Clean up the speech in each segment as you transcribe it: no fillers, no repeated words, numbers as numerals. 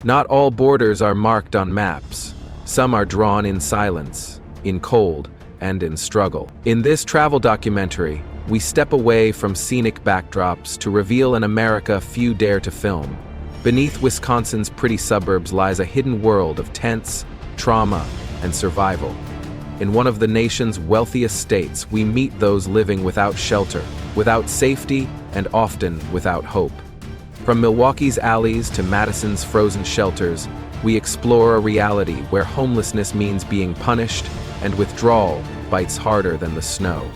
Not all borders are marked on maps. Some are drawn in silence, in cold, and in struggle. In this travel documentary, we step away from scenic backdrops to reveal an America few dare to film. Beneath Wisconsin's pretty suburbs lies a hidden world of tents, trauma, and survival. In one of the nation's wealthiest states, we meet those living without shelter, without safety, and often without hope. From Milwaukee's alleys to Madison's frozen shelters, we explore a reality where homelessness means being punished and withdrawal bites harder than the snow.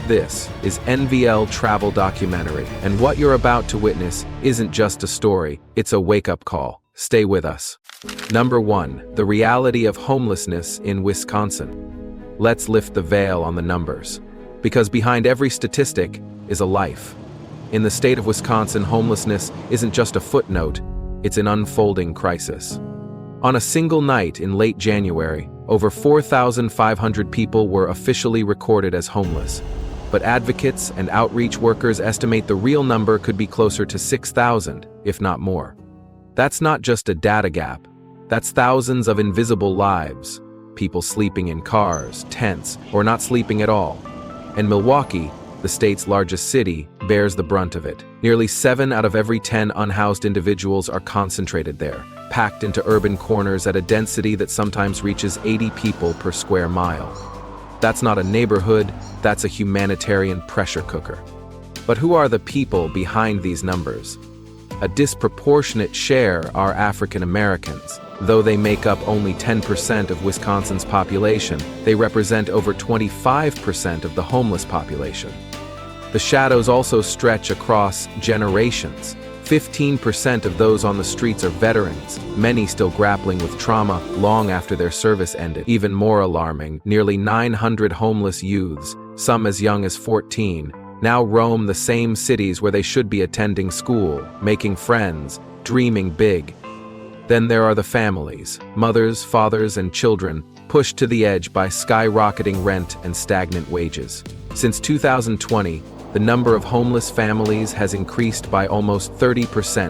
This is NVL Travel Documentary, and what you're about to witness isn't just a story, it's a wake-up call. Stay with us. Number 1. The reality of homelessness in Wisconsin. Let's lift the veil on the numbers, because behind every statistic is a life. In the state of Wisconsin, homelessness isn't just a footnote, it's an unfolding crisis. On a single night in late January, over 4,500 people were officially recorded as homeless. But advocates and outreach workers estimate the real number could be closer to 6,000, if not more. That's not just a data gap. That's thousands of invisible lives. People sleeping in cars, tents, or not sleeping at all. And Milwaukee, the state's largest city, bears the brunt of it. Nearly 7 out of every 10 unhoused individuals are concentrated there, packed into urban corners at a density that sometimes reaches 80 people per square mile. That's not a neighborhood, that's a humanitarian pressure cooker. But who are the people behind these numbers? A disproportionate share are African Americans. Though they make up only 10% of Wisconsin's population, they represent over 25% of the homeless population. The shadows also stretch across generations. 15% of those on the streets are veterans, many still grappling with trauma long after their service ended. Even more alarming, nearly 900 homeless youths, some as young as 14, now roam the same cities where they should be attending school, making friends, dreaming big. Then there are the families, mothers, fathers, and children, pushed to the edge by skyrocketing rent and stagnant wages. Since 2020, the number of homeless families has increased by almost 30%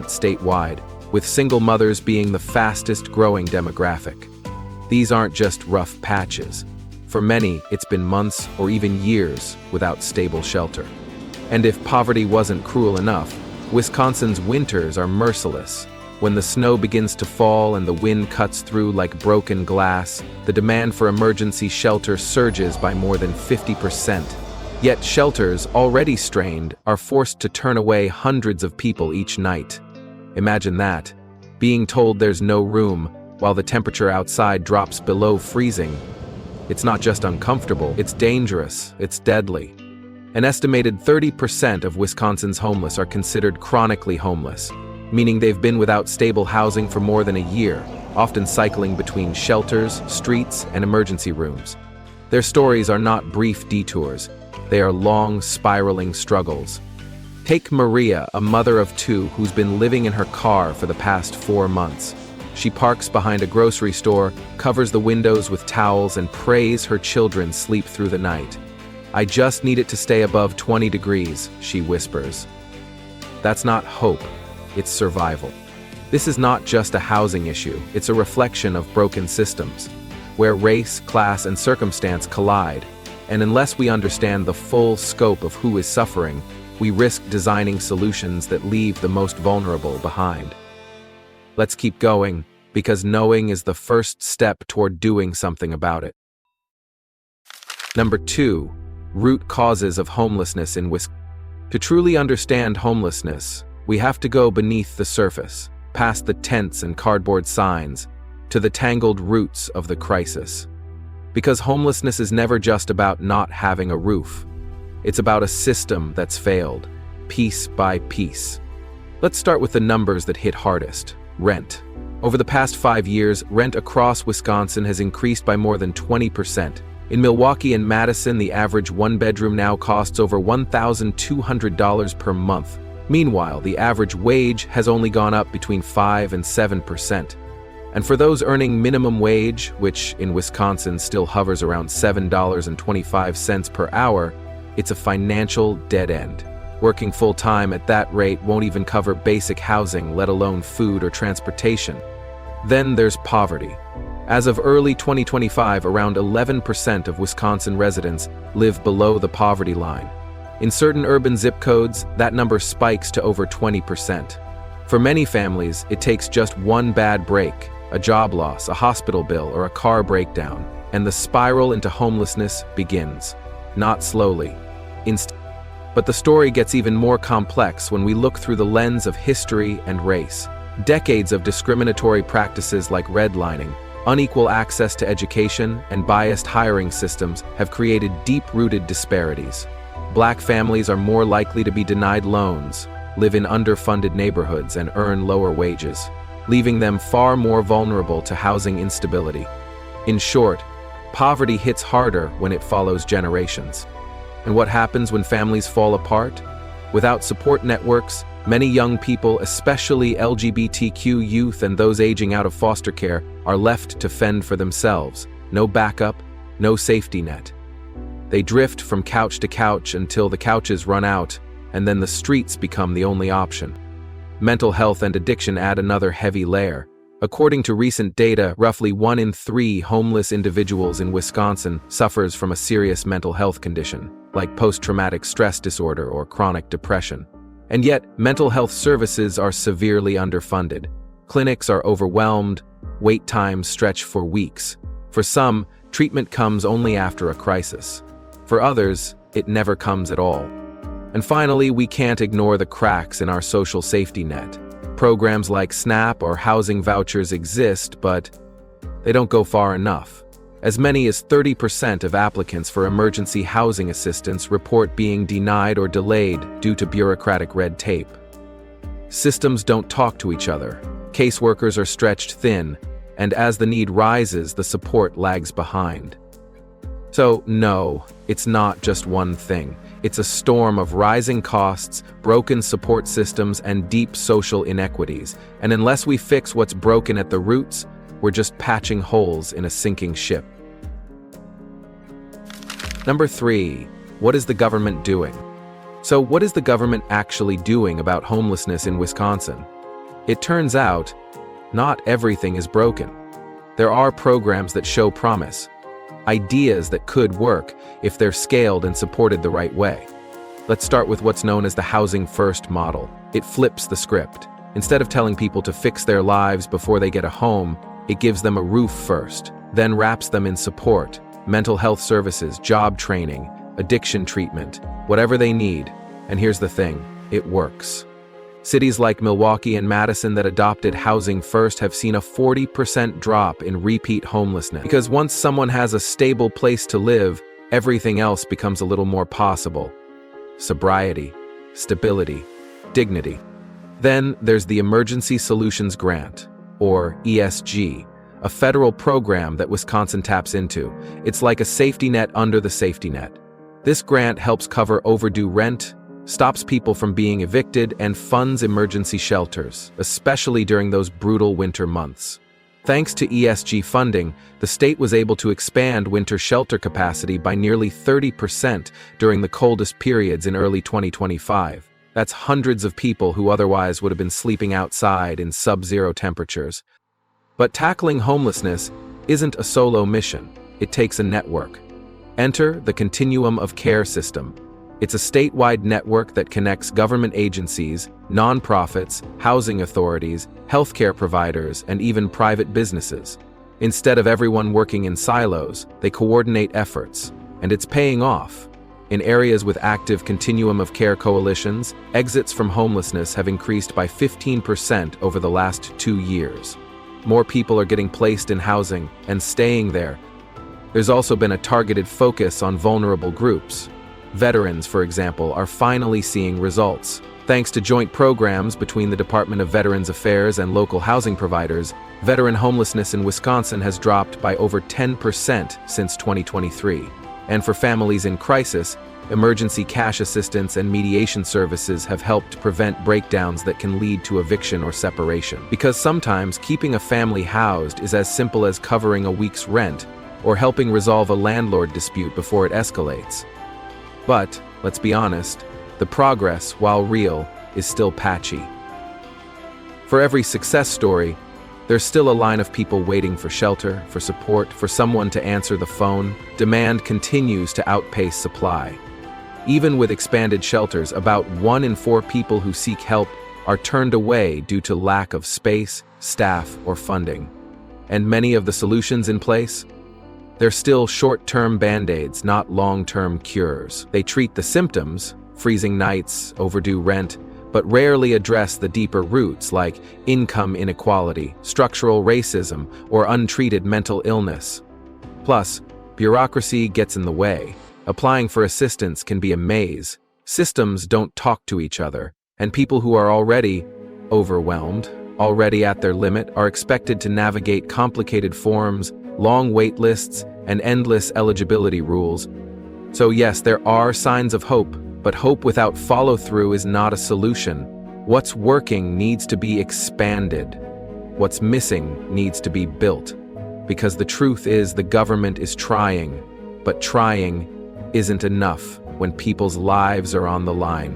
statewide, with single mothers being the fastest growing demographic. These aren't just rough patches. For many, it's been months or even years without stable shelter. And if poverty wasn't cruel enough, Wisconsin's winters are merciless. When the snow begins to fall and the wind cuts through like broken glass, the demand for emergency shelter surges by more than 50%. Yet shelters, already strained, are forced to turn away hundreds of people each night. Imagine that, being told there's no room while the temperature outside drops below freezing. It's not just uncomfortable, it's dangerous, it's deadly. An estimated 30% of Wisconsin's homeless are considered chronically homeless, meaning they've been without stable housing for more than a year, often cycling between shelters, streets, and emergency rooms. Their stories are not brief detours. They are long, spiraling struggles. Take Maria, a mother of 2 who's been living in her car for the past 4 months. She parks behind a grocery store, covers the windows with towels, and prays her children sleep through the night. "I just need it to stay above 20 degrees, she whispers. That's not hope, it's survival. This is not just a housing issue, it's a reflection of broken systems, where race, class, and circumstance collide. And unless we understand the full scope of who is suffering, we risk designing solutions that leave the most vulnerable behind. Let's keep going, because knowing is the first step toward doing something about it. Number 2. Root causes of homelessness in Wisconsin. To truly understand homelessness, we have to go beneath the surface, past the tents and cardboard signs, to the tangled roots of the crisis. Because homelessness is never just about not having a roof. It's about a system that's failed, piece by piece. Let's start with the numbers that hit hardest. Rent. Over the past 5 years, rent across Wisconsin has increased by more than 20%. In Milwaukee and Madison, the average one-bedroom now costs over $1,200 per month. Meanwhile, the average wage has only gone up between 5 and 7%. And for those earning minimum wage, which in Wisconsin still hovers around $7.25 per hour, it's a financial dead end. Working full-time at that rate won't even cover basic housing, let alone food or transportation. Then there's poverty. As of early 2025, around 11% of Wisconsin residents live below the poverty line. In certain urban zip codes, that number spikes to over 20%. For many families, it takes just one bad break, a job loss, a hospital bill, or a car breakdown, and the spiral into homelessness begins. Not slowly. But the story gets even more complex when we look through the lens of history and race. Decades of discriminatory practices like redlining, unequal access to education, and biased hiring systems have created deep-rooted disparities. Black families are more likely to be denied loans, live in underfunded neighborhoods, and earn lower wages, leaving them far more vulnerable to housing instability. In short, poverty hits harder when it follows generations. And what happens when families fall apart? Without support networks, many young people, especially LGBTQ youth and those aging out of foster care, are left to fend for themselves. No backup, no safety net. They drift from couch to couch until the couches run out, and then the streets become the only option. Mental health and addiction add another heavy layer. According to recent data, roughly 1 in 3 homeless individuals in Wisconsin suffers from a serious mental health condition, like post-traumatic stress disorder or chronic depression. And yet, mental health services are severely underfunded. Clinics are overwhelmed, wait times stretch for weeks. For some, treatment comes only after a crisis. For others, it never comes at all. And finally, we can't ignore the cracks in our social safety net. Programs like SNAP or housing vouchers exist, but they don't go far enough. As many as 30% of applicants for emergency housing assistance report being denied or delayed due to bureaucratic red tape. Systems don't talk to each other. Caseworkers are stretched thin, and as the need rises, the support lags behind. So, no, it's not just one thing. It's a storm of rising costs, broken support systems, and deep social inequities. And unless we fix what's broken at the roots, we're just patching holes in a sinking ship. Number 3, what is the government doing? So, what is the government actually doing about homelessness in Wisconsin? It turns out, not everything is broken. There are programs that show promise. Ideas that could work if they're scaled and supported the right way. Let's start with what's known as the Housing First model. It flips the script. Instead of telling people to fix their lives before they get a home, it gives them a roof first, then wraps them in support, mental health services, job training, addiction treatment, whatever they need. And here's the thing, it works. Cities like Milwaukee and Madison that adopted Housing First have seen a 40% drop in repeat homelessness. Because once someone has a stable place to live, everything else becomes a little more possible. Sobriety, stability, dignity. Then there's the Emergency Solutions Grant, or ESG, a federal program that Wisconsin taps into. It's like a safety net under the safety net. This grant helps cover overdue rent, stops people from being evicted, and funds emergency shelters, especially during those brutal winter months. Thanks to ESG funding, the state was able to expand winter shelter capacity by nearly 30% during the coldest periods in early 2025. That's hundreds of people who otherwise would have been sleeping outside in sub-zero temperatures. But tackling homelessness isn't a solo mission. It takes a network. Enter the Continuum of Care system. It's a statewide network that connects government agencies, nonprofits, housing authorities, healthcare providers, and even private businesses. Instead of everyone working in silos, they coordinate efforts, and it's paying off. In areas with active Continuum of Care coalitions, exits from homelessness have increased by 15% over the last 2 years. More people are getting placed in housing and staying there. There's also been a targeted focus on vulnerable groups. Veterans, for example, are finally seeing results. Thanks to joint programs between the Department of Veterans Affairs and local housing providers, veteran homelessness in Wisconsin has dropped by over 10% since 2023. And for families in crisis, emergency cash assistance and mediation services have helped prevent breakdowns that can lead to eviction or separation. Because sometimes keeping a family housed is as simple as covering a week's rent or helping resolve a landlord dispute before it escalates. But, let's be honest, the progress, while real, is still patchy. For every success story, There's still a line of people waiting for shelter, for support, for someone to answer the phone. Demand continues to outpace supply. Even with expanded shelters, about 1 in 4 people who seek help are turned away due to lack of space, staff, or funding. And many of the solutions in place? They're still short-term band-aids, not long-term cures. They treat the symptoms, freezing nights, overdue rent, but rarely address the deeper roots like income inequality, structural racism, or untreated mental illness. Plus, bureaucracy gets in the way. Applying for assistance can be a maze. Systems don't talk to each other, and people who are already overwhelmed, already at their limit, are expected to navigate complicated forms, long wait lists, and endless eligibility rules. So yes, there are signs of hope, but hope without follow-through is not a solution. What's working needs to be expanded. What's missing needs to be built. Because the truth is, the government is trying, but trying isn't enough when people's lives are on the line.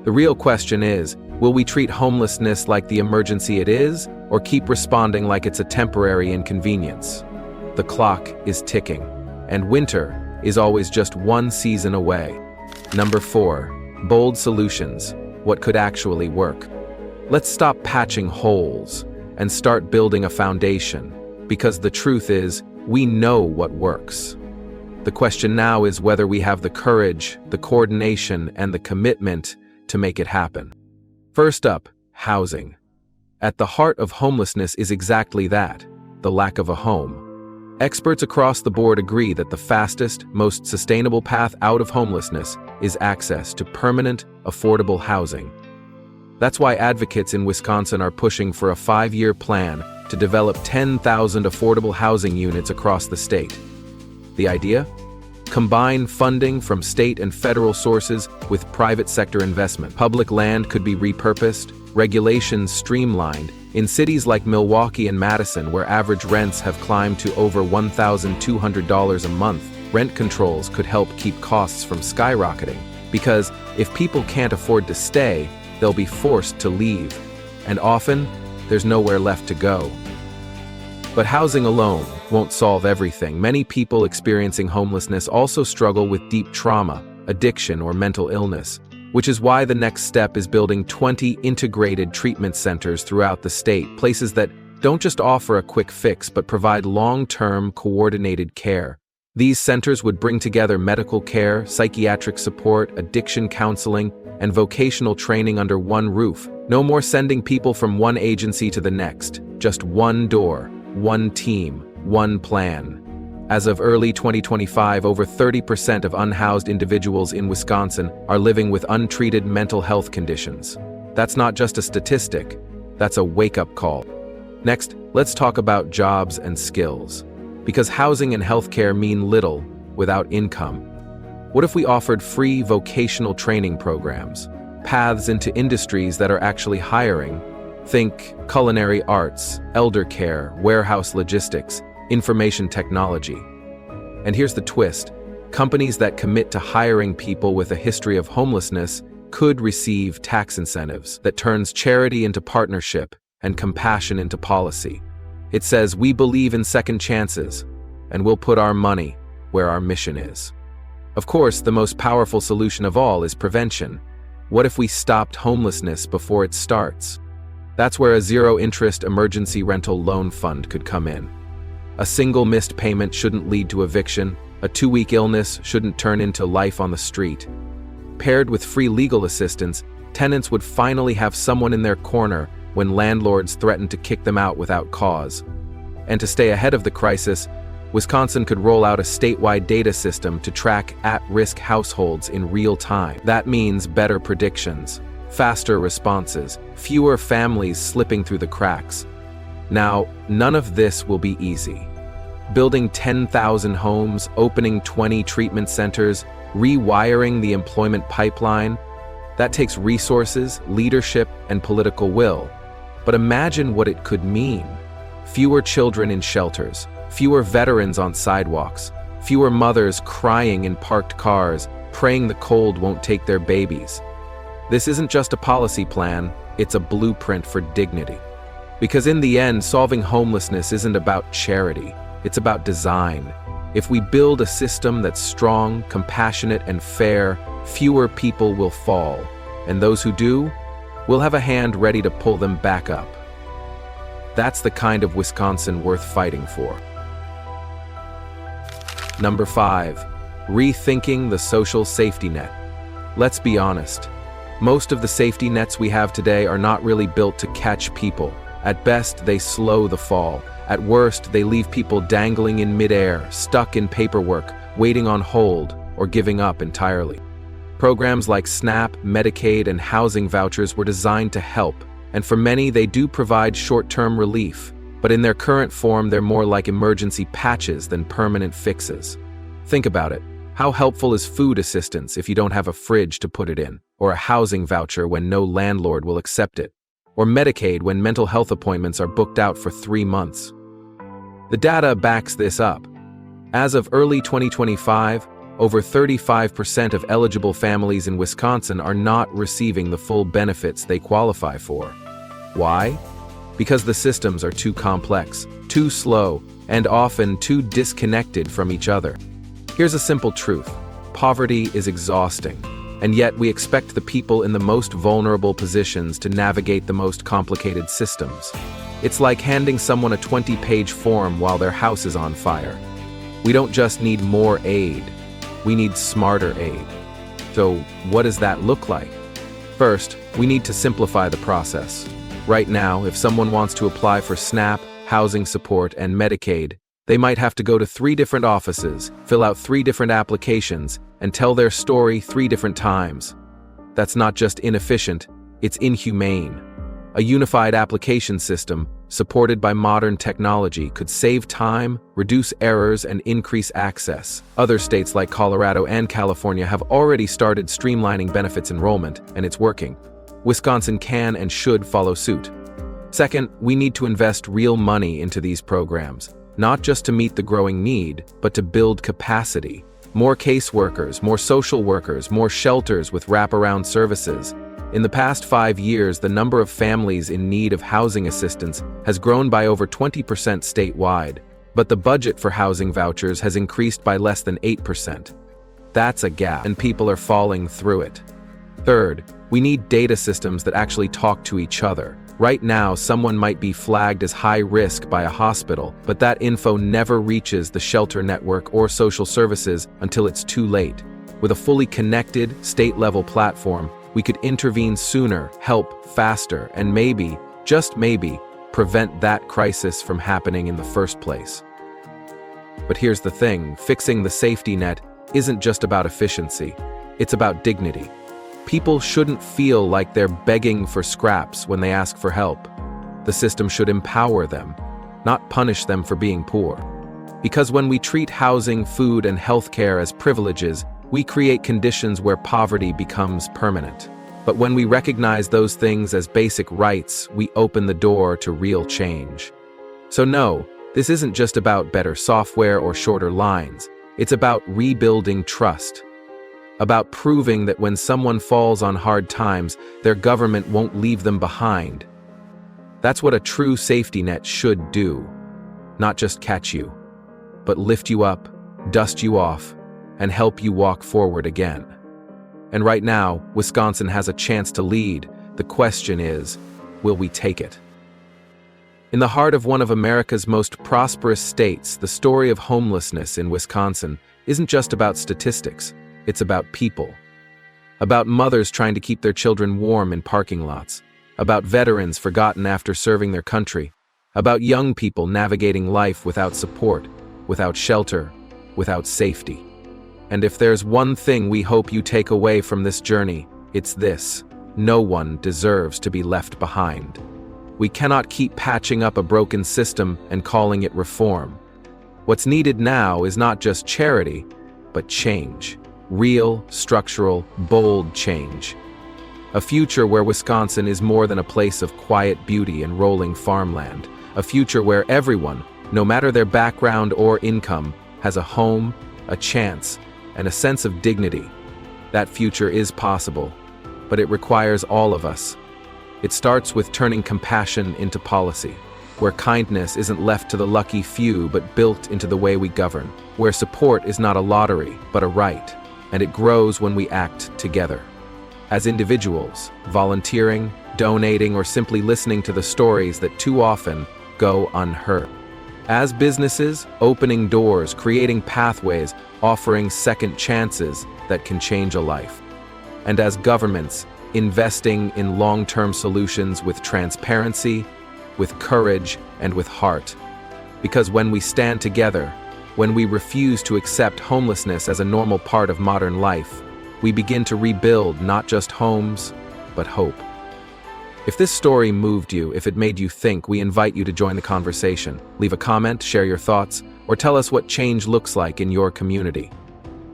The real question is, will we treat homelessness like the emergency it is, or keep responding like it's a temporary inconvenience? The clock is ticking, and winter is always just one season away. Number 4, bold solutions. What could actually work? Let's stop patching holes and start building a foundation, because the truth is, we know what works. The question now is whether we have the courage, the coordination, and the commitment to make it happen. First up, housing. At the heart of homelessness is exactly that, the lack of a home. Experts across the board agree that the fastest, most sustainable path out of homelessness is access to permanent, affordable housing. That's why advocates in Wisconsin are pushing for a 5-year plan to develop 10,000 affordable housing units across the state. The idea? Combine funding from state and federal sources with private sector investment. Public land could be repurposed, regulations streamlined. In cities like Milwaukee and Madison, where average rents have climbed to over $1,200 a month, rent controls could help keep costs from skyrocketing. Because if people can't afford to stay, they'll be forced to leave. And often, there's nowhere left to go. But housing alone won't solve everything. Many people experiencing homelessness also struggle with deep trauma, addiction, or mental illness, which is why the next step is building 20 integrated treatment centers throughout the state, places that don't just offer a quick fix but provide long-term, coordinated care. These centers would bring together medical care, psychiatric support, addiction counseling, and vocational training under one roof. No more sending people from one agency to the next, just one door, one team, one plan. As of early 2025, over 30% of unhoused individuals in Wisconsin are living with untreated mental health conditions. That's not just a statistic, that's a wake-up call. Next, let's talk about jobs and skills. Because housing and healthcare mean little without income. What if we offered free vocational training programs, paths into industries that are actually hiring? Think culinary arts, elder care, warehouse logistics, information technology. And here's the twist. Companies that commit to hiring people with a history of homelessness could receive tax incentives that turns charity into partnership and compassion into policy. It says we believe in second chances, and we'll put our money where our mission is. Of course, the most powerful solution of all is prevention. What if we stopped homelessness before it starts? That's where a zero-interest emergency rental loan fund could come in. A single missed payment shouldn't lead to eviction, a 2-week illness shouldn't turn into life on the street. Paired with free legal assistance, tenants would finally have someone in their corner when landlords threaten to kick them out without cause. And to stay ahead of the crisis, Wisconsin could roll out a statewide data system to track at-risk households in real time. That means better predictions, faster responses, fewer families slipping through the cracks. Now, none of this will be easy. Building 10,000 homes, opening 20 treatment centers, rewiring the employment pipeline, that takes resources, leadership, and political will. But imagine what it could mean. Fewer children in shelters, fewer veterans on sidewalks, fewer mothers crying in parked cars, praying the cold won't take their babies. This isn't just a policy plan, it's a blueprint for dignity. Because in the end, solving homelessness isn't about charity, it's about design. If we build a system that's strong, compassionate, and fair, fewer people will fall, and those who do, will have a hand ready to pull them back up. That's the kind of Wisconsin worth fighting for. Number 5. Rethinking the social safety net. Let's be honest. Most of the safety nets we have today are not really built to catch people. At best, they slow the fall. At worst, they leave people dangling in midair, stuck in paperwork, waiting on hold, or giving up entirely. Programs like SNAP, Medicaid, and housing vouchers were designed to help, and for many they do provide short-term relief, but in their current form they're more like emergency patches than permanent fixes. Think about it. How helpful is food assistance if you don't have a fridge to put it in, or a housing voucher when no landlord will accept it, or Medicaid when mental health appointments are booked out for 3 months? The data backs this up. As of early 2025, over 35% of eligible families in Wisconsin are not receiving the full benefits they qualify for. Why? Because the systems are too complex, too slow, and often too disconnected from each other. Here's a simple truth. Poverty is exhausting, and yet we expect the people in the most vulnerable positions to navigate the most complicated systems. It's like handing someone a 20-page form while their house is on fire. We don't just need more aid, we need smarter aid. So what does that look like? First, we need to simplify the process. Right now, if someone wants to apply for SNAP, housing support, and Medicaid, they might have to go to 3 different offices, fill out 3 different applications, and tell their story 3 different times. That's not just inefficient, it's inhumane. A unified application system, supported by modern technology, could save time, reduce errors, and increase access. Other states like Colorado and California have already started streamlining benefits enrollment, and it's working. Wisconsin can and should follow suit. Second, we need to invest real money into these programs, not just to meet the growing need, but to build capacity. More caseworkers, more social workers, more shelters with wraparound services. In the past 5 years, the number of families in need of housing assistance has grown by over 20% statewide, but the budget for housing vouchers has increased by less than 8%. That's a gap, and people are falling through it. Third, we need data systems that actually talk to each other. Right now, someone might be flagged as high risk by a hospital, but that info never reaches the shelter network or social services until it's too late. With a fully connected, state-level platform, we could intervene sooner, help faster, and maybe, just maybe, prevent that crisis from happening in the first place. But here's the thing, fixing the safety net isn't just about efficiency, it's about dignity. People shouldn't feel like they're begging for scraps when they ask for help. The system should empower them, not punish them for being poor. Because when we treat housing, food, and healthcare as privileges, we create conditions where poverty becomes permanent. But when we recognize those things as basic rights, we open the door to real change. So no, this isn't just about better software or shorter lines. It's about rebuilding trust. About proving that when someone falls on hard times, their government won't leave them behind. That's what a true safety net should do. Not just catch you, but lift you up, dust you off, and help you walk forward again. And right now, Wisconsin has a chance to lead. The question is, will we take it? In the heart of one of America's most prosperous states, the story of homelessness in Wisconsin isn't just about statistics, it's about people. About mothers trying to keep their children warm in parking lots. About veterans forgotten after serving their country. About young people navigating life without support, without shelter, without safety. And if there's one thing we hope you take away from this journey, it's this: no one deserves to be left behind. We cannot keep patching up a broken system and calling it reform. What's needed now is not just charity, but change. Real, structural, bold change. A future where Wisconsin is more than a place of quiet beauty and rolling farmland. A future where everyone, no matter their background or income, has a home, a chance, and a sense of dignity. That future is possible, but it requires all of us. It starts with turning compassion into policy, where kindness isn't left to the lucky few but built into the way we govern, where support is not a lottery but a right, and it grows when we act together. As individuals, volunteering, donating, or simply listening to the stories that too often go unheard. As businesses, opening doors, creating pathways, offering second chances that can change a life. And as governments, investing in long-term solutions with transparency, with courage, and with heart. Because when we stand together, when we refuse to accept homelessness as a normal part of modern life, we begin to rebuild not just homes, but hope. If this story moved you, if it made you think, we invite you to join the conversation. Leave a comment, share your thoughts, or tell us what change looks like in your community.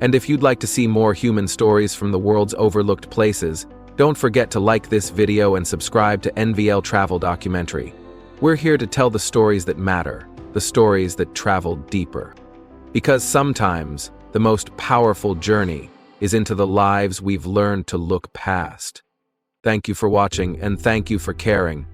And if you'd like to see more human stories from the world's overlooked places, don't forget to like this video and subscribe to NVL Travel Documentary. We're here to tell the stories that matter, the stories that travel deeper. Because sometimes, the most powerful journey is into the lives we've learned to look past. Thank you for watching, and thank you for caring.